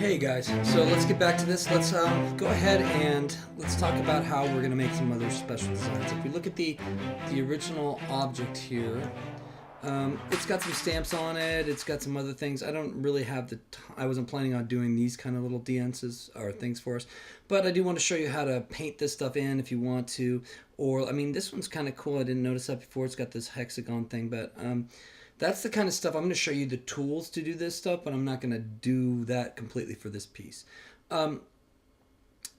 Hey guys, so let's get back to this. Let's go ahead and let's talk about how we're going to make some other special designs. If we look at the original object here, it's got some stamps on it. It's got some other things. I don't really have I wasn't planning on doing these kind of little dances or things for us, but I do want to show you how to paint this stuff in if you want to. Or I mean, this one's kind of cool. I didn't notice that before. It's got this hexagon thing, but that's the kind of stuff I'm going to show you the tools to do this stuff, but I'm not going to do that completely for this piece.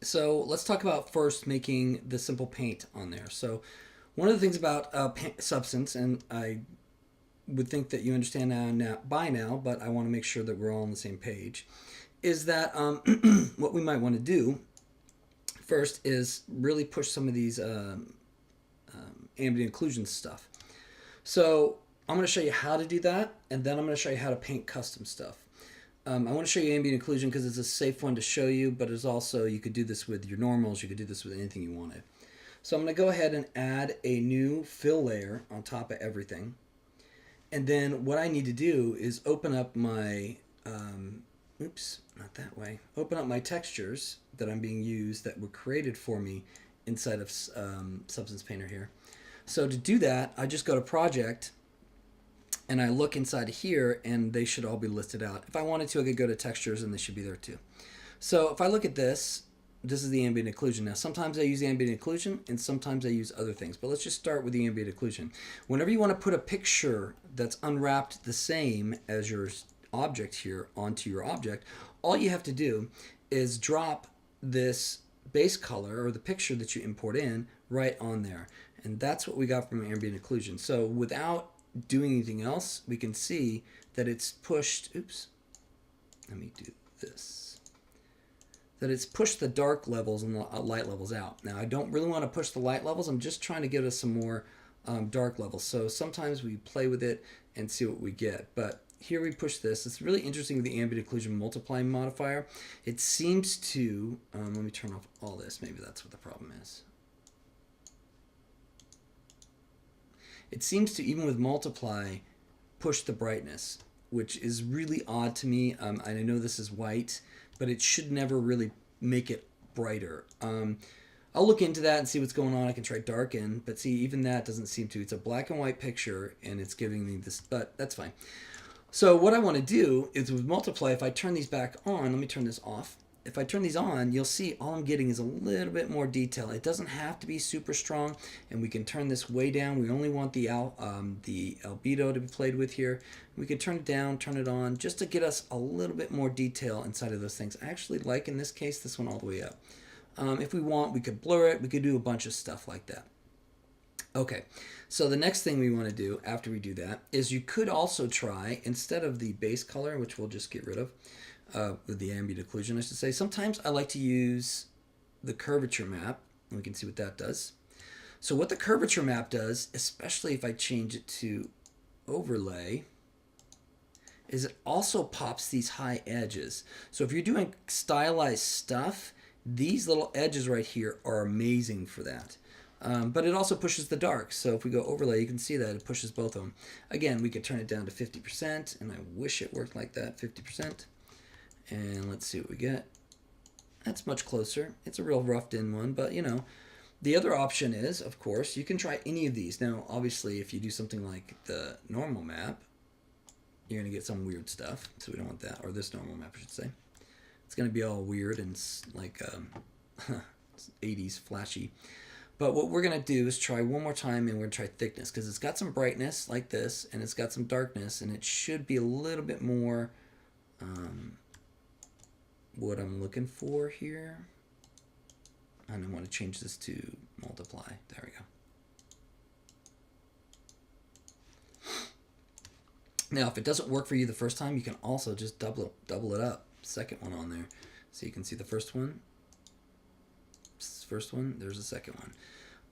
So let's talk about first making the simple paint on there. So one of the things about substance, and I would think that you understand by now, but I want to make sure that we're all on the same page, is that what we might want to do first is really push some of these ambient occlusion stuff. So I'm going to show you how to do that, and then I'm going to show you how to paint custom stuff. I want to show you ambient occlusion because it's a safe one to show you, but it's also, you could do this with your normals, you could do this with anything you wanted. So I'm going to go ahead and add a new fill layer on top of everything. And then what I need to do is open up my, oops, not that way, open up my textures that I'm being used that were created for me inside of Substance Painter here. So to do that, I just go to Project, and I look inside here, and they should all be listed out. If I wanted to, I could go to textures, and they should be there too. So if I look at this, this is the ambient occlusion. Now, sometimes I use ambient occlusion, and sometimes I use other things. But let's just start with the ambient occlusion. Whenever you want to put a picture that's unwrapped the same as your object here onto your object, all you have to do is drop this base color, or the picture that you import in, right on there. And that's what we got from ambient occlusion. So without doing anything else, we can see that it's pushed, oops, let me do this, that it's pushed the dark levels and the light levels out. Now I don't really want to push the light levels, I'm just trying to get us some more dark levels. So sometimes we play with it and see what we get, but here we push this. It's really interesting with the ambient occlusion multiplying modifier. It seems to, let me turn off all this, maybe that's what the problem is. It seems to, even with multiply, push the brightness, which is really odd to me. I know this is white, but it should never really make it brighter. I'll look into that and see what's going on. I can try darken, but see, even that doesn't seem to. It's a black and white picture, and it's giving me this, but that's fine. So what I want to do is with multiply, if I turn these back on, let me turn this off. If I turn these on, you'll see all I'm getting is a little bit more detail. It doesn't have to be super strong, and we can turn this way down. We only want the albedo to be played with here. We can turn it down, turn it on, just to get us a little bit more detail inside of those things. I actually like, in this case, this one all the way up. If we want, we could blur it. We could do a bunch of stuff like that. Okay, so the next thing we want to do after we do that is you could also try, instead of the base color, which we'll just get rid of, with the ambient occlusion, I should say, sometimes I like to use the curvature map, and we can see what that does. So what the curvature map does, especially if I change it to overlay, is it also pops these high edges. So if you're doing stylized stuff, these little edges right here are amazing for that. But it also pushes the dark. So if we go overlay, you can see that it pushes both of them. Again, we could turn it down to 50%, and I wish it worked like that, 50%. And let's see what we get. That's much closer. It's a real roughed in one, but you know. The other option is, of course, you can try any of these. Now, obviously, if you do something like the normal map, you're going to get some weird stuff. So we don't want that. Or this normal map, I should say. It's going to be all weird and like 80s flashy. But what we're going to do is try one more time, and we're going to try thickness, because it's got some brightness like this, and it's got some darkness, and it should be a little bit more what I'm looking for here. And I want to change this to multiply. There we go. Now, if it doesn't work for you the first time, you can also just double it up. Second one on there. So you can see the first one. First one, there's the second one.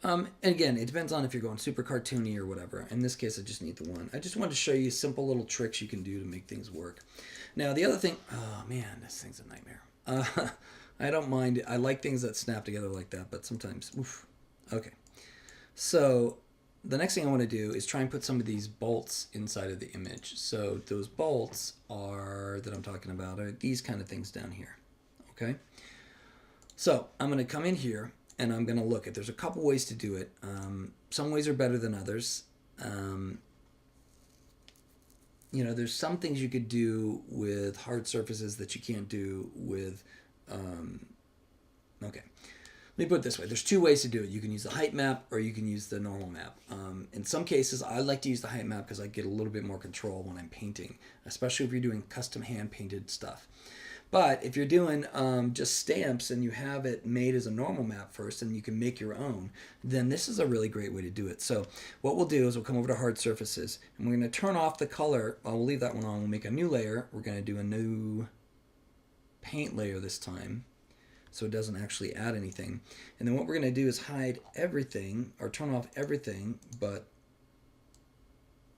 And again, it depends on if you're going super cartoony or whatever. In this case, I just need the one. I just wanted to show you simple little tricks you can do to make things work. Now, the other thing, oh man, this thing's a nightmare. I don't mind it. I like things that snap together like that, but sometimes, oof. Okay. So the next thing I want to do is try and put some of these bolts inside of the image. So those bolts are that I'm talking about are these kind of things down here. Okay. So I'm going to come in here and I'm going to look at. There's a couple ways to do it. Some ways are better than others. You know, there's some things you could do with hard surfaces that you can't do with. Okay. Let me put it this way. There's two ways to do it. You can use the height map or you can use the normal map. In some cases, I like to use the height map because I get a little bit more control when I'm painting, especially if you're doing custom hand-painted stuff. But if you're doing just stamps and you have it made as a normal map first and you can make your own, then this is a really great way to do it. So what we'll do is we'll come over to hard surfaces and we're going to turn off the color. We'll leave that one on. We'll make a new layer. We're going to do a new paint layer this time, so it doesn't actually add anything. And then what we're going to do is hide everything, or turn off everything but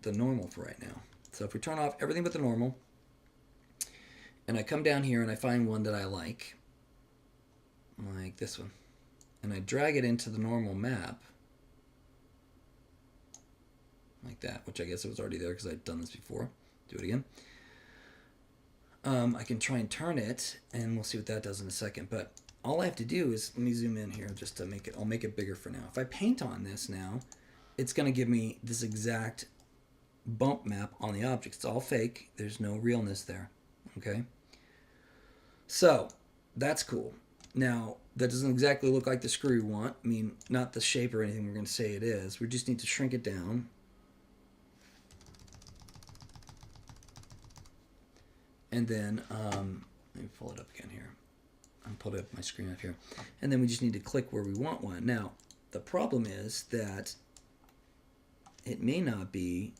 the normal for right now. So if we turn off everything but the normal, and I come down here and I find one that I like this one, and I drag it into the normal map, like that, which I guess it was already there because I'd done this before. Do it again. I can try and turn it, and we'll see what that does in a second. But all I have to do is, let me zoom in here just to make it, I'll make it bigger for now. If I paint on this now, it's going to give me this exact bump map on the object. It's all fake. There's no realness there. Okay? So, that's cool. Now, that doesn't exactly look like the screw we want. I mean, not the shape or anything we're going to say it is. We just need to shrink it down. And then, let me pull it up again here. I'll pull up my screen up here. And then we just need to click where we want one. Now, the problem is that it may not be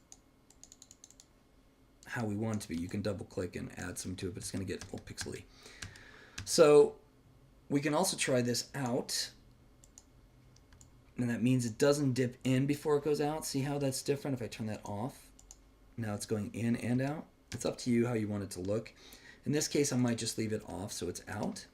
how we want it to be. You can double click and add some to it, but it's going to get a little pixely. So we can also try this out. And that means it doesn't dip in before it goes out. See how that's different if I turn that off? Now it's going in and out. It's up to you how you want it to look. In this case, I might just leave it off so it's out.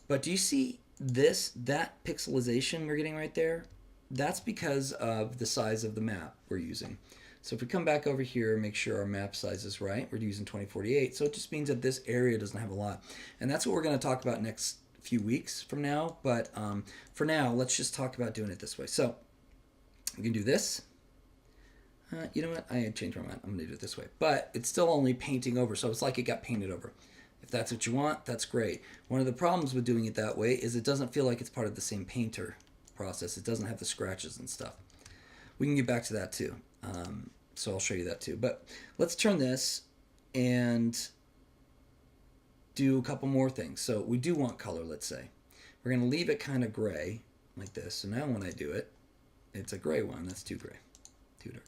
But do you see that pixelization we're getting right there? That's because of the size of the map we're using. So if we come back over here and make sure our map size is right, we're using 2048. So it just means that this area doesn't have a lot. And that's what we're going to talk about next few weeks from now. But for now, let's just talk about doing it this way. So we can do this. You know what? I had changed my mind. I'm going to do it this way. But it's still only painting over, so it's like it got painted over. If that's what you want, that's great. One of the problems with doing it that way is it doesn't feel like it's part of the same painter process. It doesn't have the scratches and stuff. We can get back to that too. So I'll show you that too. But let's turn this and do a couple more things. So we do want color, let's say. We're going to leave it kind of gray like this. So now when I do it, it's a gray one. That's too gray, too dark.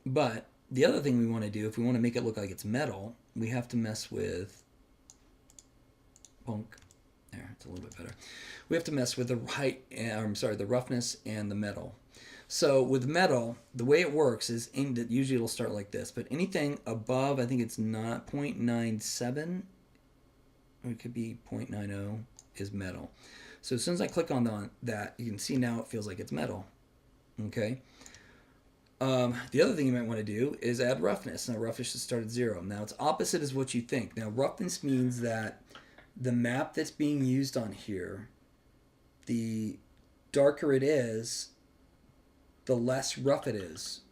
But the other thing we want to do, if we want to make it look like it's metal, we have to mess with punk. There, it's a little bit better. We have to mess with the height, the roughness and the metal. So with metal, the way it works is usually it'll start like this, but anything above, I think it's not 0.97, or it could be 0.90, is metal. So as soon as I click on that, you can see now it feels like it's metal. Okay. The other thing you might want to do is add roughness. Now roughness should start at 0. Now it's opposite is what you think. Now roughness means that the map that's being used on here, the darker it is, the less rough it is,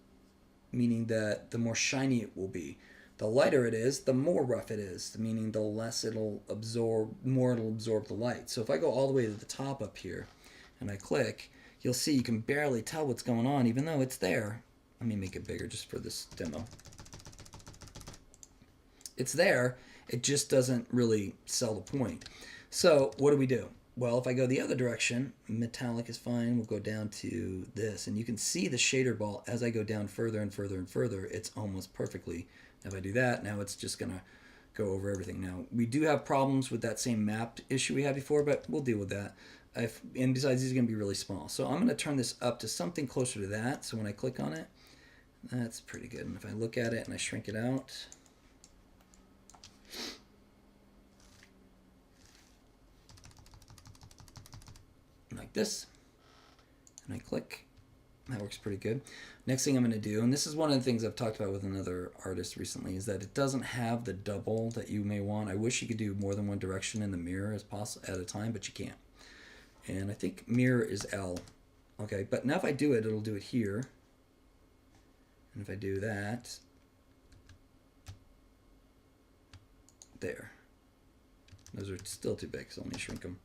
meaning that the more shiny it will be. The lighter it is, the more rough it is, meaning the less it'll absorb, more it'll absorb the light. So if I go all the way to the top up here and I click, you'll see you can barely tell what's going on even though it's there. Let me make it bigger just for this demo. It's there, it just doesn't really sell the point. So what do? Well, if I go the other direction, metallic is fine, we'll go down to this, and you can see the shader ball as I go down further and further and further, it's almost perfectly. If I do that, now it's just gonna go over everything. Now, we do have problems with that same map issue we had before, but we'll deal with that. And besides, these are gonna be really small. So I'm gonna turn this up to something closer to that, so when I click on it, that's pretty good. And if I look at it and I shrink it out, like this, and I click. That works pretty good. Next thing I'm going to do, and this is one of the things I've talked about with another artist recently, is that it doesn't have the double that you may want. I wish you could do more than one direction in the mirror as possible at a time, but you can't. And I think mirror is L. Okay, but now if I do it, it'll do it here. And if I do that, there. Those are still too big, so let me shrink them.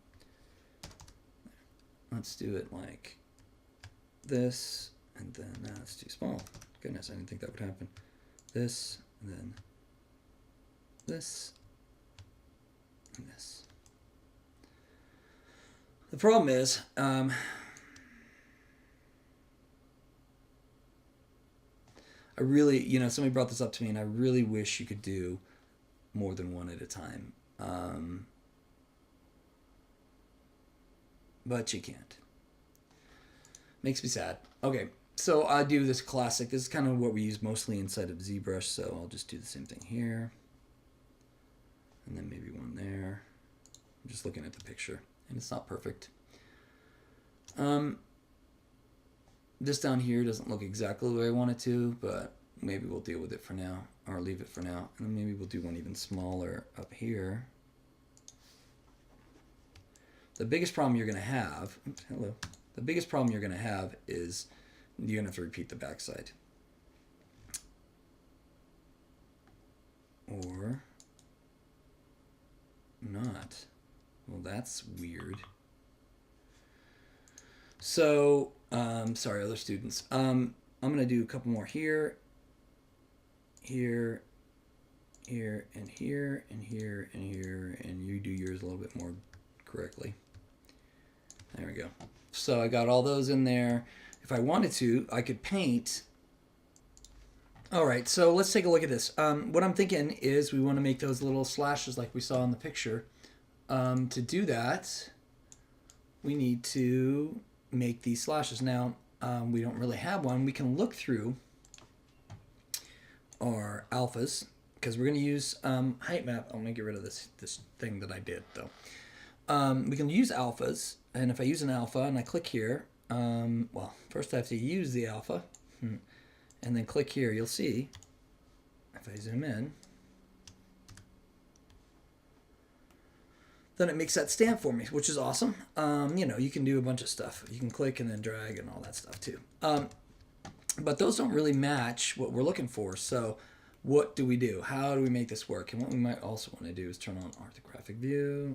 Let's do it like this, and then that's too small. Goodness, I didn't think that would happen. This, and then this, and this. The problem is, I really, you know, somebody brought this up to me, and I really wish you could do more than one at a time. But you can't. Makes me sad. Okay, so I do this classic. This is kind of what we use mostly inside of ZBrush, so I'll just do the same thing here. And then maybe one there. I'm just looking at the picture, and it's not perfect. This down here doesn't look exactly the way I want it to, but maybe we'll deal with it for now, or leave it for now. And then maybe we'll do one even smaller up here. The biggest problem you're going to have, oops, hello. The biggest problem you're going to have is you're going to have to repeat the backside. Or not. Well, that's weird. So, sorry, other students. I'm going to do a couple more here, here, here, and here, and here, and here, and you do yours a little bit more correctly. There we go. So I got all those in there. If I wanted to, I could paint. All right, so let's take a look at this. What I'm thinking is we want to make those little slashes like we saw in the picture. To do that, we need to make these slashes. Now, we don't really have one. We can look through our alphas because we're going to use height map. I'm going to get rid of this thing that I did, though. We can use alphas. And if I use an alpha and I click here, well, first I have to use the alpha, and then click here. You'll see, if I zoom in, then it makes that stamp for me, which is awesome. You know, you can do a bunch of stuff. You can click and then drag and all that stuff too. But those don't really match what we're looking for. So what do we do? How do we make this work? And what we might also want to do is turn on orthographic view.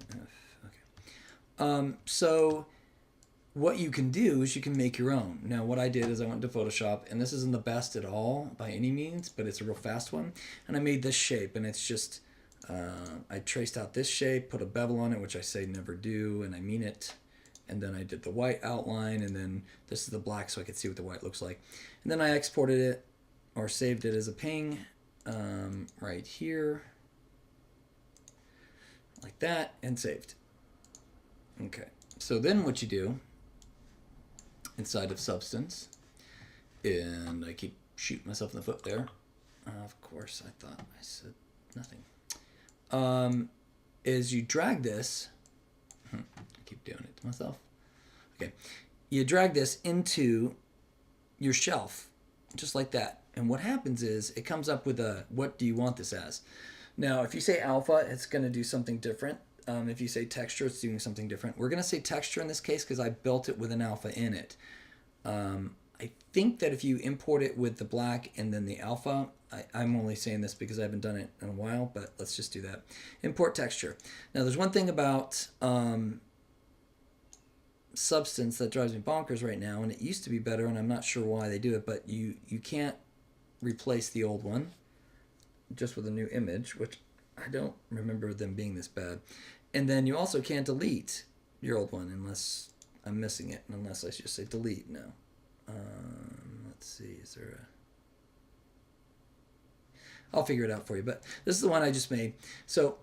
So what you can do is you can make your own. Now what I did is I went to Photoshop, and this isn't the best at all by any means, but it's a real fast one. And I made this shape, and it's just, I traced out this shape, put a bevel on it, which I say never do, and I mean it. And then I did the white outline, and then this is the black so I could see what the white looks like. And then I exported it, or saved it as a ping, right here, like that, and saved. Okay, so then what you do inside of Substance, and I keep shooting myself in the foot there. Of course, I thought I said nothing. Is you drag this. I keep doing it to myself. Okay, you drag this into your shelf, just like that. And what happens is it comes up with a, what do you want this as? Now, if you say alpha, it's going to do something different. If you say texture, it's doing something different. We're going to say texture in this case because I built it with an alpha in it. I think that if you import it with the black and then the alpha, I'm only saying this because I haven't done it in a while, but let's just do that. Import texture. Now, there's one thing about Substance that drives me bonkers right now, and it used to be better, and I'm not sure why they do it, but you can't replace the old one just with a new image, which I don't remember them being this bad. And then you also can't delete your old one unless I'm missing it, unless I just say delete now. Let's see, is there a... I'll figure it out for you, but this is the one I just made. So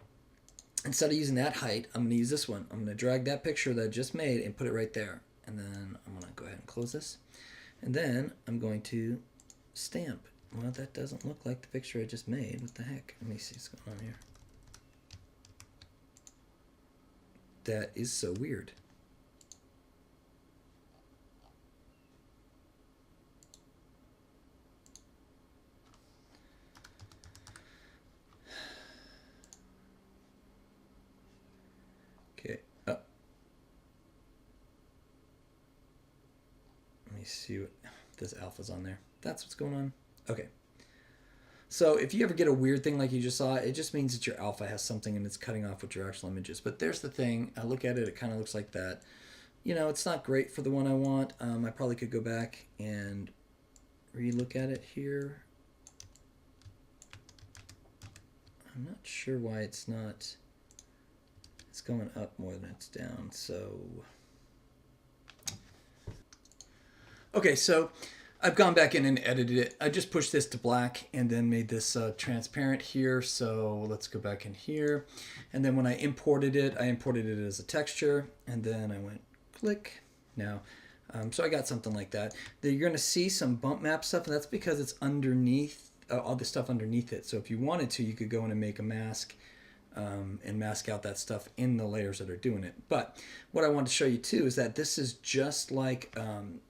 instead of using that height, I'm going to use this one. I'm going to drag that picture that I just made and put it right there. And then I'm going to go ahead and close this. And then I'm going to stamp. Well, that doesn't look like the picture I just made. What the heck? Let me see what's going on here. That is so weird. Okay. Oh. Let me see what this alpha's on there. That's what's going on. Okay. So if you ever get a weird thing like you just saw, it just means that your alpha has something and it's cutting off what your actual image is. But there's the thing. I look at it, it kind of looks like that. You know, it's not great for the one I want. I probably could go back and re-look at it here. I'm not sure why it's not. It's going up more than it's down. So, okay, so I've gone back in and edited it. I just pushed this to black and then made this transparent here. So let's go back in here. And then when I imported it as a texture. And then I went click. Now, so I got something like that. Then you're going to see some bump map stuff, and that's because it's underneath, all the stuff underneath it. So if you wanted to, you could go in and make a mask and mask out that stuff in the layers that are doing it. But what I want to show you too is that this is just like,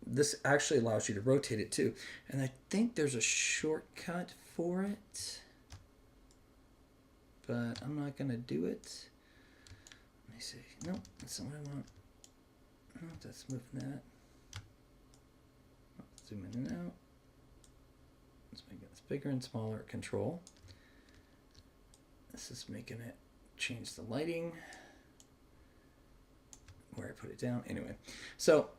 this actually allows you to rotate it too. And I think there's a shortcut for it, but I'm not going to do it. Let me see. Nope, that's not what I want. Oh, that's moving that. Zoom in and out. Let's make it bigger and smaller. Control. This is making it change the lighting. Where I put it down. Anyway, so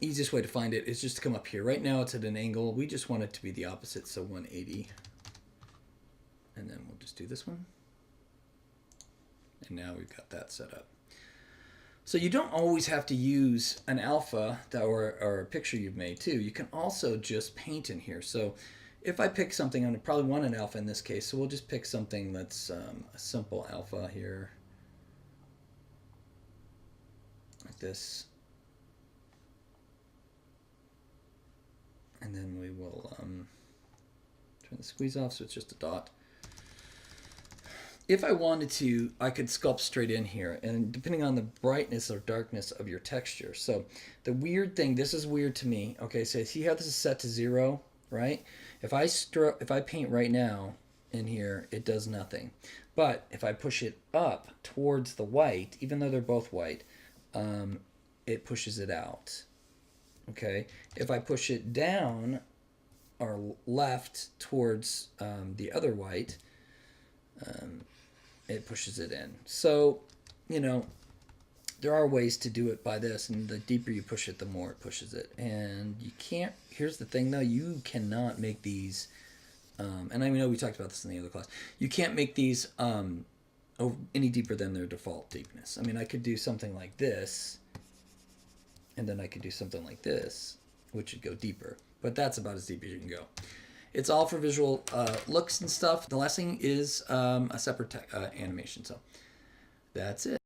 easiest way to find it is just to come up here. Right now it's at an angle. We just want it to be the opposite, so 180. And then we'll just do this one. And now we've got that set up. So you don't always have to use an alpha or a picture you've made too. You can also just paint in here. So if I pick something, I'm going to probably want an alpha in this case. So we'll just pick something that's a simple alpha here. Like this. And then we will turn the squeeze off so it's just a dot. If I wanted to, I could sculpt straight in here, and depending on the brightness or darkness of your texture. So the weird thing, this is weird to me. Okay, so see how this is set to 0, right? If I paint right now in here, it does nothing. But if I push it up towards the white, even though they're both white, it pushes it out. Okay, if I push it down or left towards the other white, it pushes it in. So, you know, there are ways to do it by this, and the deeper you push it, the more it pushes it. And you can't, here's the thing though, you cannot make these, and I know we talked about this in the other class, you can't make these any deeper than their default deepness. I mean, I could do something like this, and then I could do something like this, which would go deeper. But that's about as deep as you can go. It's all for visual looks and stuff. The last thing is a separate animation. So that's it.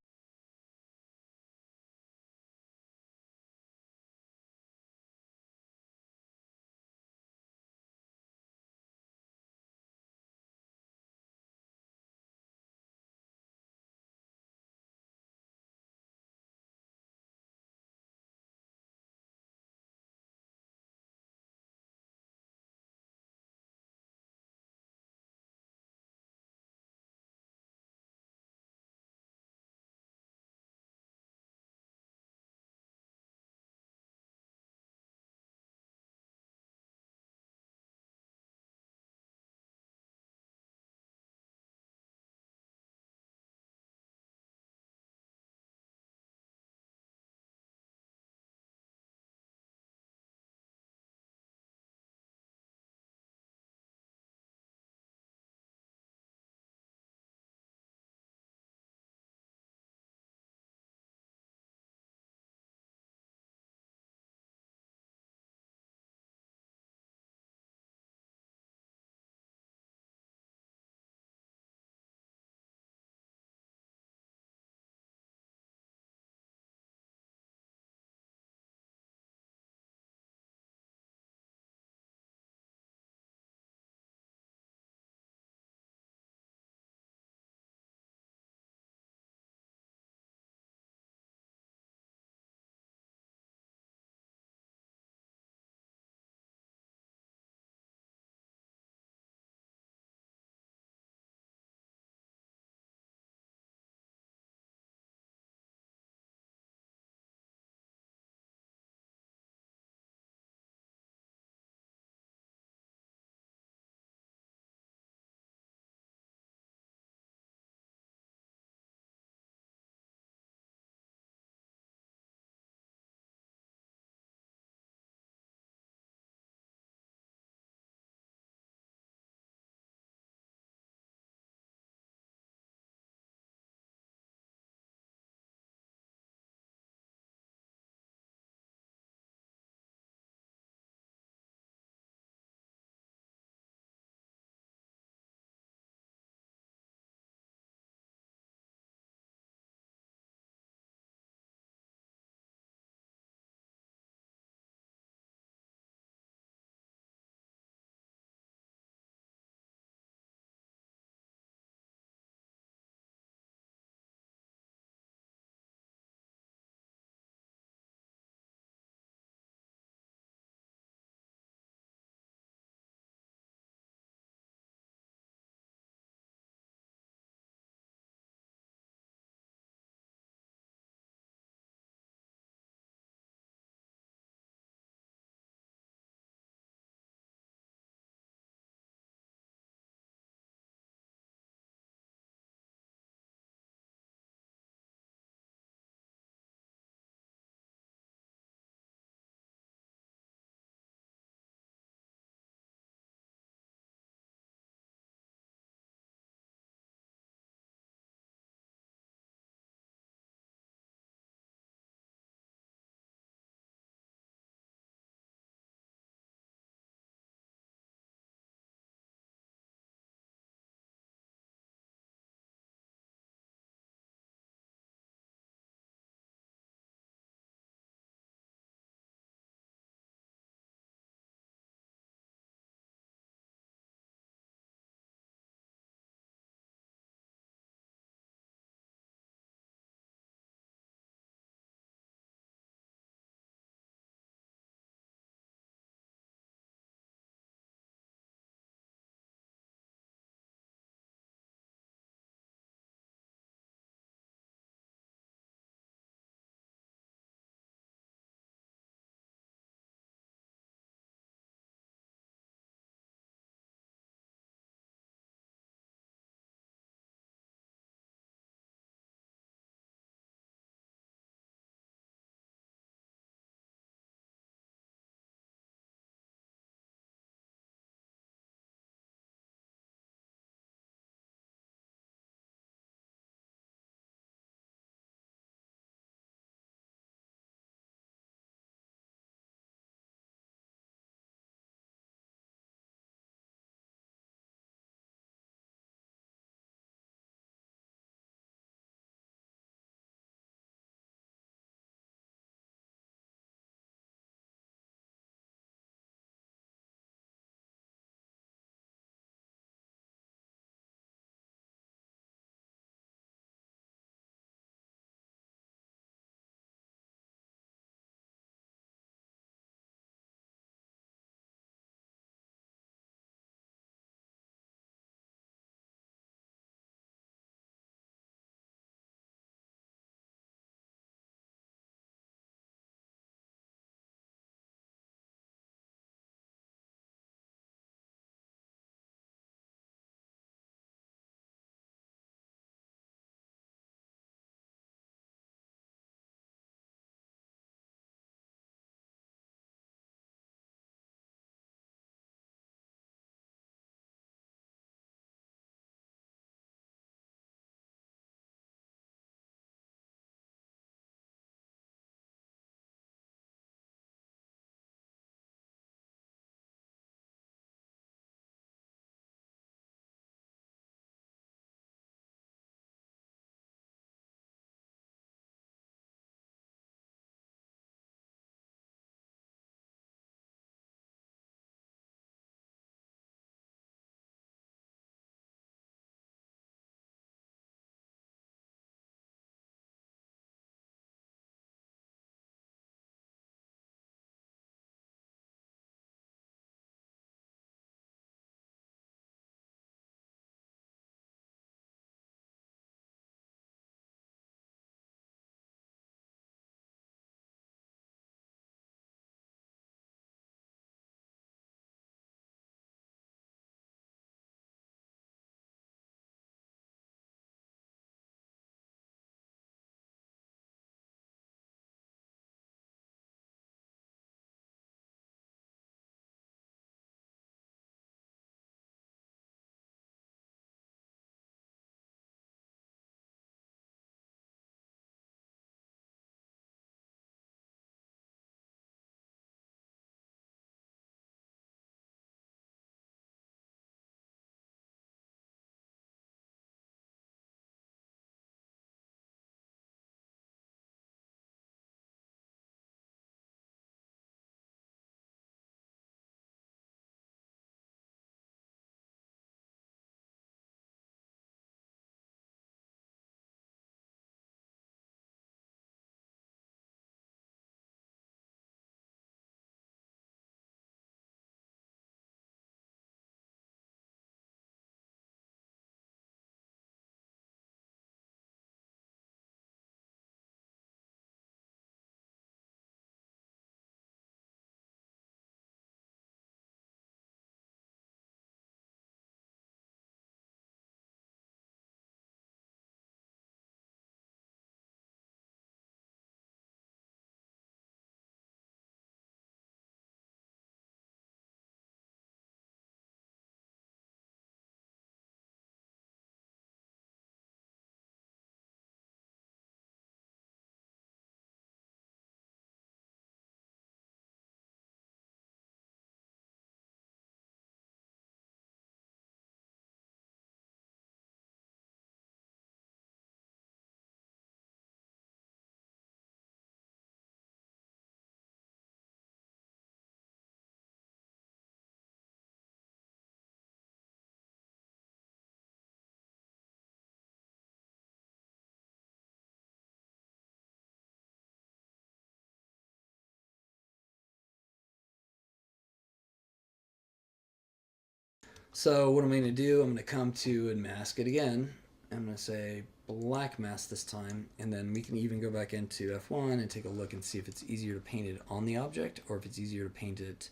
So what I'm going to do, I'm going to come to and mask it again. I'm going to say black mask this time, and then we can even go back into F1 and take a look and see if it's easier to paint it on the object or if it's easier to paint it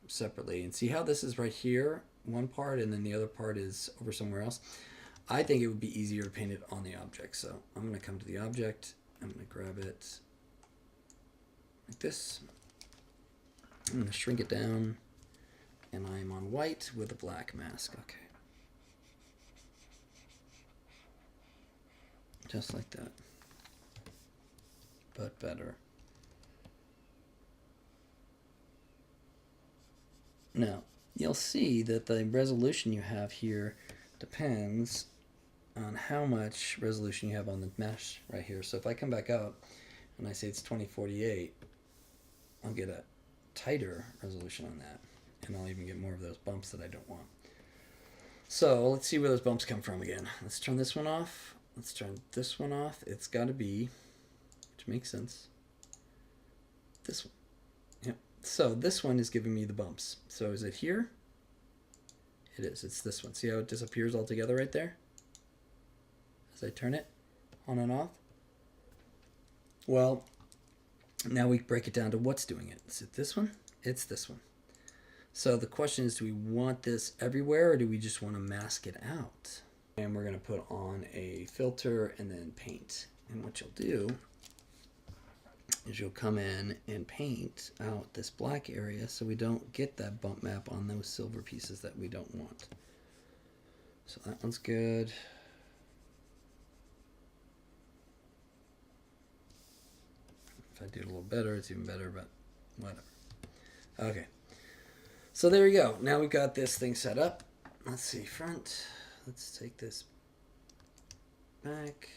separately. And see how this is right here, one part, and then the other part is over somewhere else. I think it would be easier to paint it on the object. So I'm going to come to the object. I'm going to grab it like this. I'm going to shrink it down, and I'm on white with a black mask. Okay. Just like that, but better. Now, you'll see that the resolution you have here depends on how much resolution you have on the mesh right here. So if I come back up and I say it's 2048, I'll get a tighter resolution on that, and I'll even get more of those bumps that I don't want. So let's see where those bumps come from again. Let's turn this one off. Let's turn this one off. It's got to be, which makes sense, this one. Yep. So this one is giving me the bumps. So is it here? It is. It's this one. See how it disappears altogether right there? As I turn it on and off. Well, now we break it down to what's doing it. Is it this one? It's this one. So the question is, do we want this everywhere or do we just want to mask it out? And we're going to put on a filter and then paint. And what you'll do is you'll come in and paint out this black area so we don't get that bump map on those silver pieces that we don't want. So that one's good. If I do it a little better, it's even better, but whatever. Okay. So there you go. Now we've got this thing set up. Let's see, front. Let's take this back.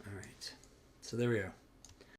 All right. So there we go.